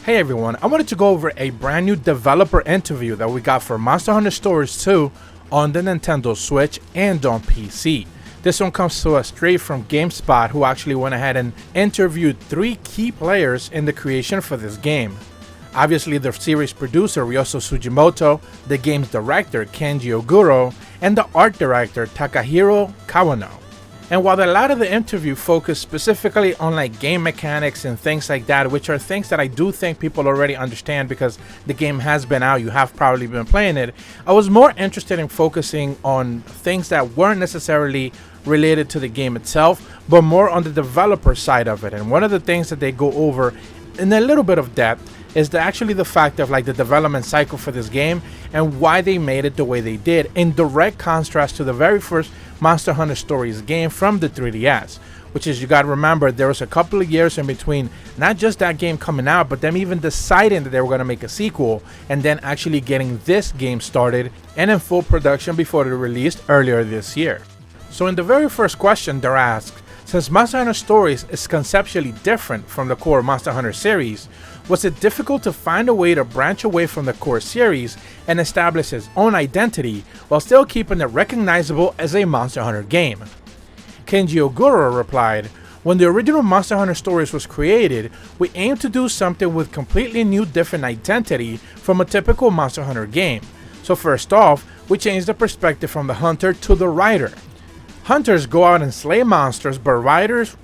Hey everyone, I wanted to go over a brand new developer interview that we got for Monster Hunter Stories 2 on the Nintendo Switch and on PC. This one comes to us straight from GameSpot, who actually went ahead and interviewed 3 key players in the creation for this game. Obviously the series producer Ryoso Sugimoto, the game's director Kenji Oguro, and the art director Takahiro Kawano. And while a lot of the interview focused specifically on like game mechanics and things like that, which are things that I do think people already understand because the game has been out, you have probably been playing it, I was more interested in focusing on things that weren't necessarily related to the game itself, but more on the developer side of it. And one of the things that they go over in a little bit of depth is actually the fact of like the development cycle for this game and why they made it the way they did, in direct contrast to the very first Monster Hunter Stories game from the 3DS, which is, you gotta remember, there was a couple of years in between not just that game coming out, but them even deciding that they were gonna make a sequel and then actually getting this game started and in full production before it released earlier this year. So in the very first question they're asked, since Monster Hunter Stories is conceptually different from the core Monster Hunter series, was it difficult to find a way to branch away from the core series and establish its own identity while still keeping it recognizable as a Monster Hunter game? Kenji Oguro replied, when the original Monster Hunter Stories was created, we aimed to do something with completely new different identity from a typical Monster Hunter game. So first off, we changed the perspective from the hunter to the rider. Hunters go out and slay monsters, but riders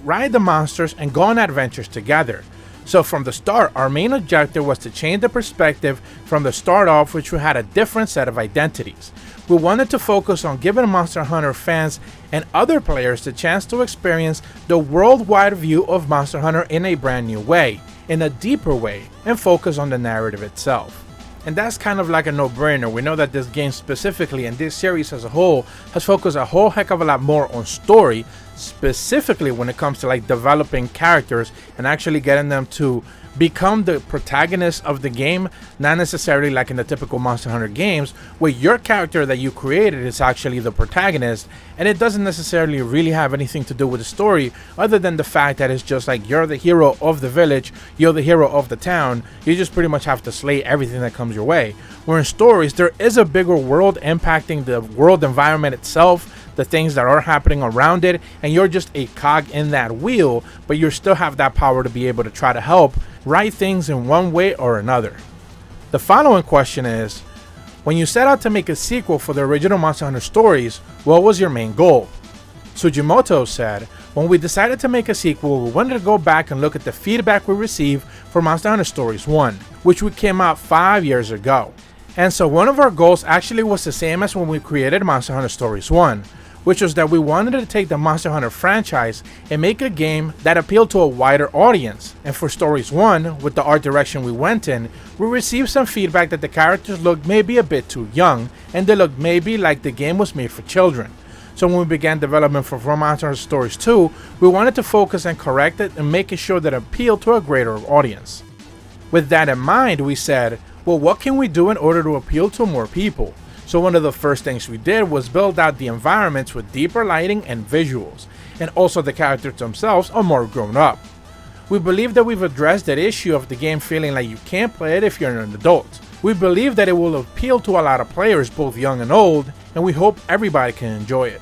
ride the monsters and go on adventures together. So from the start, our main objective was to change the perspective from the start off, which we had a different set of identities. We wanted to focus on giving Monster Hunter fans and other players the chance to experience the worldwide view of Monster Hunter in a brand new way, in a deeper way, and focus on the narrative itself. And that's kind of like a no-brainer. We know that this game specifically, and this series as a whole, has focused a whole heck of a lot more on story, specifically when it comes to like developing characters and actually getting them to become the protagonists of the game, not necessarily like in the typical Monster Hunter games where your character that you created is actually the protagonist and it doesn't necessarily really have anything to do with the story other than the fact that it's just like you're the hero of the village, you're the hero of the town, you just pretty much have to slay everything that comes your way. Where in stories there is a bigger world impacting the world environment itself, the things that are happening around it, and you're just a cog in that wheel, but you still have that power to be able to try to help right things in one way or another. The following question is, when you set out to make a sequel for the original Monster Hunter Stories, what was your main goal? Sugimoto said, when we decided to make a sequel, we wanted to go back and look at the feedback we received for Monster Hunter Stories 1, which came out 5 years ago. And so one of our goals actually was the same as when we created Monster Hunter Stories 1, which was that we wanted to take the Monster Hunter franchise and make a game that appealed to a wider audience. And for Stories 1, with the art direction we went in, we received some feedback that the characters looked maybe a bit too young, and they looked maybe like the game was made for children. So when we began development for Monster Hunter Stories 2, we wanted to focus and correct it and making sure that it appealed to a greater audience. With that in mind, we said, well, what can we do in order to appeal to more people? So one of the first things we did was build out the environments with deeper lighting and visuals, and also the characters themselves are more grown up. We believe that we've addressed that issue of the game feeling like you can't play it if you're an adult. We believe that it will appeal to a lot of players, both young and old, and we hope everybody can enjoy it.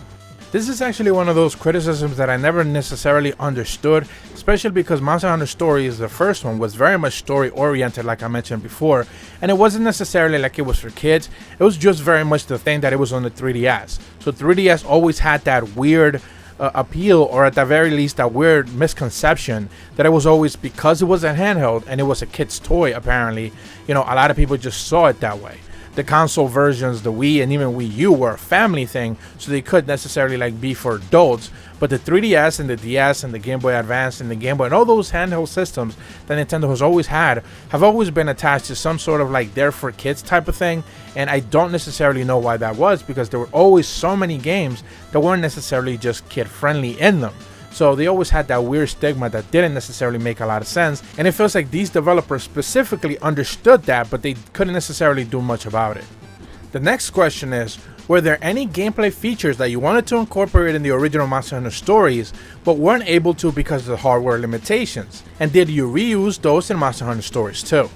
This is actually one of those criticisms that I never necessarily understood, especially because Monster Hunter Stories, the first one, was very much story oriented like I mentioned before, and it wasn't necessarily like it was for kids, it was just very much the thing that it was on the 3DS. So 3DS always had that weird appeal, or at the very least that weird misconception that it was always, because it was a handheld and it was a kid's toy apparently, you know, a lot of people just saw it that way. The console versions, the Wii and even Wii U, were a family thing, so they couldn't necessarily like be for adults. But the 3DS and the DS and the Game Boy Advance and the Game Boy and all those handheld systems that Nintendo has always had have always been attached to some sort of like they're for kids type of thing. And I don't necessarily know why that was, because there were always so many games that weren't necessarily just kid friendly in them. So they always had that weird stigma that didn't necessarily make a lot of sense, and it feels like these developers specifically understood that, but they couldn't necessarily do much about it. The next question is, Were there any gameplay features that you wanted to incorporate in the original Monster Hunter stories, but weren't able to because of the hardware limitations? And did you reuse those in Monster Hunter Stories 2?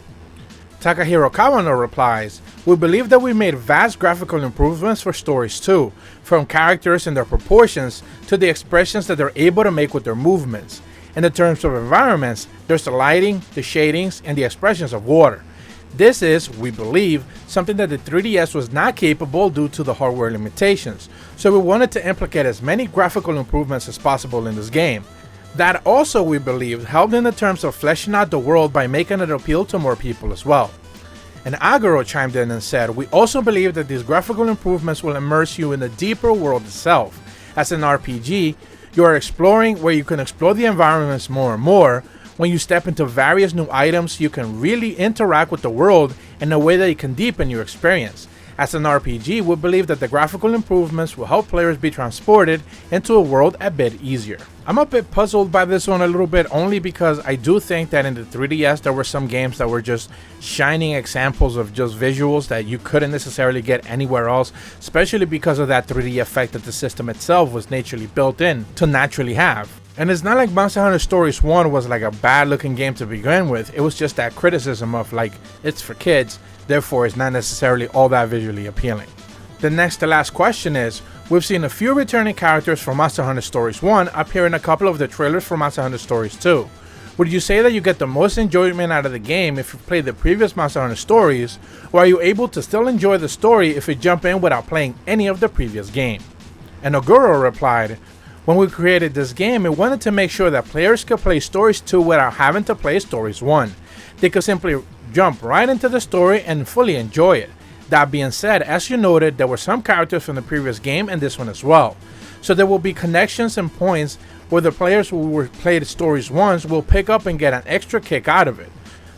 Takahiro Kawano replies, "We believe that we made vast graphical improvements for Stories 2, from characters and their proportions to the expressions that they're able to make with their movements. In the terms of environments, there's the lighting, the shadings, and the expressions of water. This is, we believe, something that the 3DS was not capable due to the hardware limitations, so we wanted to implicate as many graphical improvements as possible in this game. That also, we believe, helped in the terms of fleshing out the world by making it appeal to more people as well." And Aguro chimed in and said, "We also believe that these graphical improvements will immerse you in the deeper world itself. As an RPG, you are exploring where you can explore the environments more and more. When you step into various new items, you can really interact with the world in a way that you can deepen your experience. As an RPG, we believe that the graphical improvements will help players be transported into a world a bit easier." I'm a bit puzzled by this one a little bit, only because I do think that in the 3DS there were some games that were just shining examples of just visuals that you couldn't necessarily get anywhere else, especially because of that 3D effect that the system itself was naturally built in to naturally have. And it's not like Monster Hunter Stories 1 was like a bad looking game to begin with, it was just that criticism of like, it's for kids, therefore it's not necessarily all that visually appealing. The next to last question is, we've seen a few returning characters from Monster Hunter Stories 1 appear in a couple of the trailers for Monster Hunter Stories 2. Would you say that you get the most enjoyment out of the game if you play the previous Monster Hunter stories, or are you able to still enjoy the story if you jump in without playing any of the previous game? And Oguro replied, "When we created this game, we wanted to make sure that players could play Stories 2 without having to play Stories 1. They could simply jump right into the story and fully enjoy it. That being said, as you noted, there were some characters from the previous game and this one as well. So there will be connections and points where the players who were played Stories 1 will pick up and get an extra kick out of it.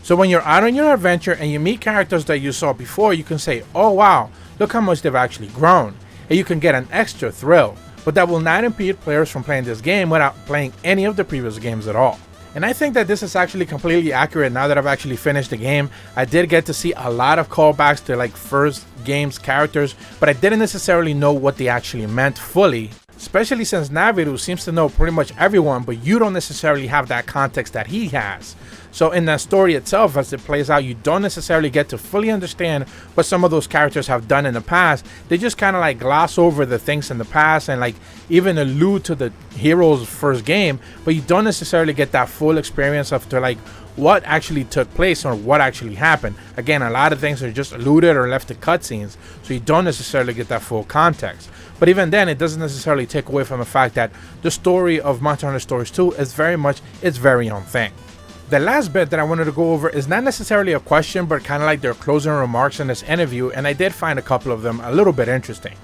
So when you're out on your adventure and you meet characters that you saw before, you can say, oh wow, look how much they've actually grown. And you can get an extra thrill. But that will not impede players from playing this game without playing any of the previous games at all." And I think that this is actually completely accurate now that I've actually finished the game. I did get to see a lot of callbacks to like first game's characters, but I didn't necessarily know what they actually meant fully. Especially since Naviru seems to know pretty much everyone, but you don't necessarily have that context that he has. So in that story itself, as it plays out, you don't necessarily get to fully understand what some of those characters have done in the past. They just kind of like gloss over the things in the past and like even allude to the hero's first game, but you don't necessarily get that full experience of to like what actually took place or what actually happened. Again, a lot of things are just alluded or left to cutscenes, so you don't necessarily get that full context. But even then, it doesn't necessarily take away from the fact that the story of Monster Hunter Stories 2 is very much its very own thing. The last bit that I wanted to go over is not necessarily a question, but kind of like their closing remarks in this interview, and I did find a couple of them a little bit interesting.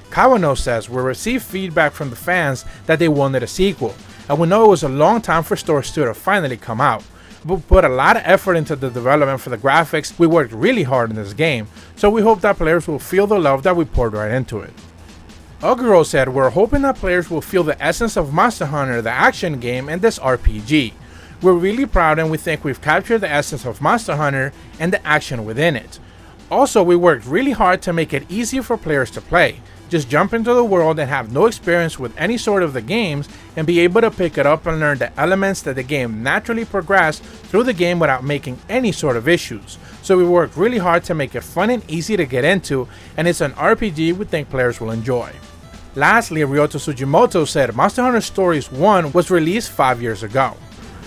Kawano says, "We received feedback from the fans that they wanted a sequel, and we know it was a long time for Stories 2 to finally come out. We put a lot of effort into the development for the graphics. We worked really hard in this game, so we hope that players will feel the love that we poured right into it." Oguro said, "We're hoping that players will feel the essence of Monster Hunter, the action game, and this RPG. We're really proud and we think we've captured the essence of Monster Hunter and the action within it. Also, we worked really hard to make it easy for players to play. Just jump into the world and have no experience with any sort of the games and be able to pick it up and learn the elements that the game naturally progress through the game without making any sort of issues. So we worked really hard to make it fun and easy to get into, and it's an RPG we think players will enjoy." Lastly, Ryoto Tsujimoto said, "Monster Hunter Stories 1 was released 5 years ago.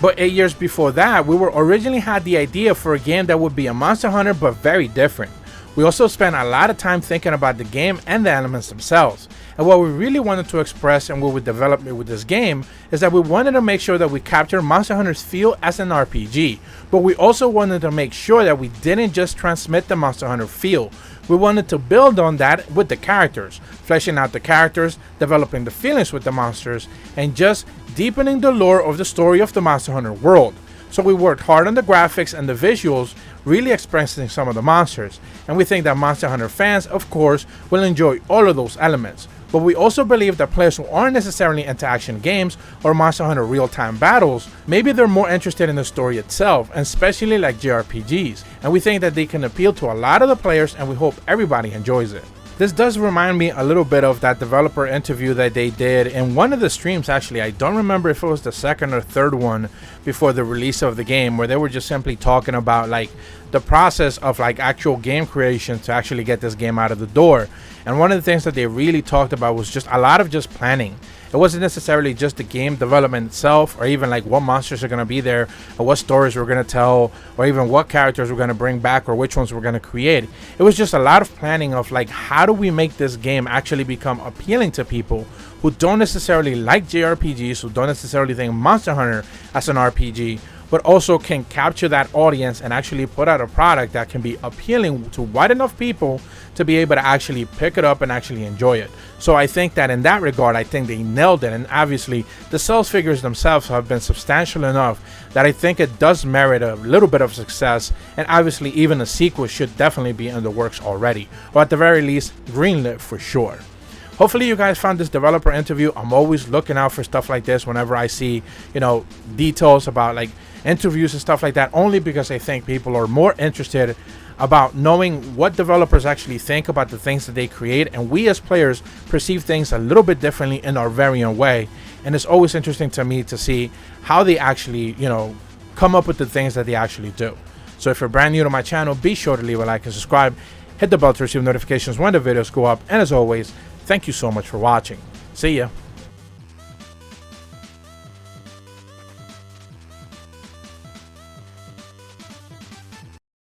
But 8 years before that, we were originally had the idea for a game that would be a Monster Hunter but very different. We also spent a lot of time thinking about the game and the elements themselves. And what we really wanted to express and what we developed with this game is that we wanted to make sure that we capture Monster Hunter's feel as an RPG, but we also wanted to make sure that we didn't just transmit the Monster Hunter feel. We wanted to build on that with the characters, fleshing out the characters, developing the feelings with the monsters, and just deepening the lore of the story of the Monster Hunter world. So we worked hard on the graphics and the visuals, really expressing some of the monsters, and we think that Monster Hunter fans, of course, will enjoy all of those elements. But we also believe that players who aren't necessarily into action games or Monster Hunter real-time battles, maybe they're more interested in the story itself, and especially like JRPGs, and we think that they can appeal to a lot of the players, and we hope everybody enjoys it." This does remind me a little bit of that developer interview that they did in one of the streams. Actually, I don't remember if it was the second or third one before the release of the game, where they were just simply talking about like the process of like actual game creation to actually get this game out of the door. And one of the things that they really talked about was just a lot of just planning. It wasn't necessarily just the game development itself, or even like what monsters are going to be there, or what stories we're going to tell, or even what characters we're going to bring back, or which ones we're going to create. It was just a lot of planning of like, how do we make this game actually become appealing to people who don't necessarily like JRPGs, who don't necessarily think Monster Hunter as an RPG, but also can capture that audience and actually put out a product that can be appealing to wide enough people to be able to actually pick it up and actually enjoy it. So I think that in that regard, I think they nailed it. And obviously the sales figures themselves have been substantial enough that I think it does merit a little bit of success. And obviously even a sequel should definitely be in the works already, or at the very least greenlit for sure. Hopefully you guys found this developer interview. I'm always looking out for stuff like this whenever I see, you know, details about like interviews and stuff like that, only because I think people are more interested about knowing what developers actually think about the things that they create, and we as players perceive things a little bit differently in our very own way. And it's always interesting to me to see how they actually, you know, come up with the things that they actually do. So if you're brand new to my channel, be sure to leave a like and subscribe, hit the bell to receive notifications when the videos go up, and as always, thank you so much for watching. See ya.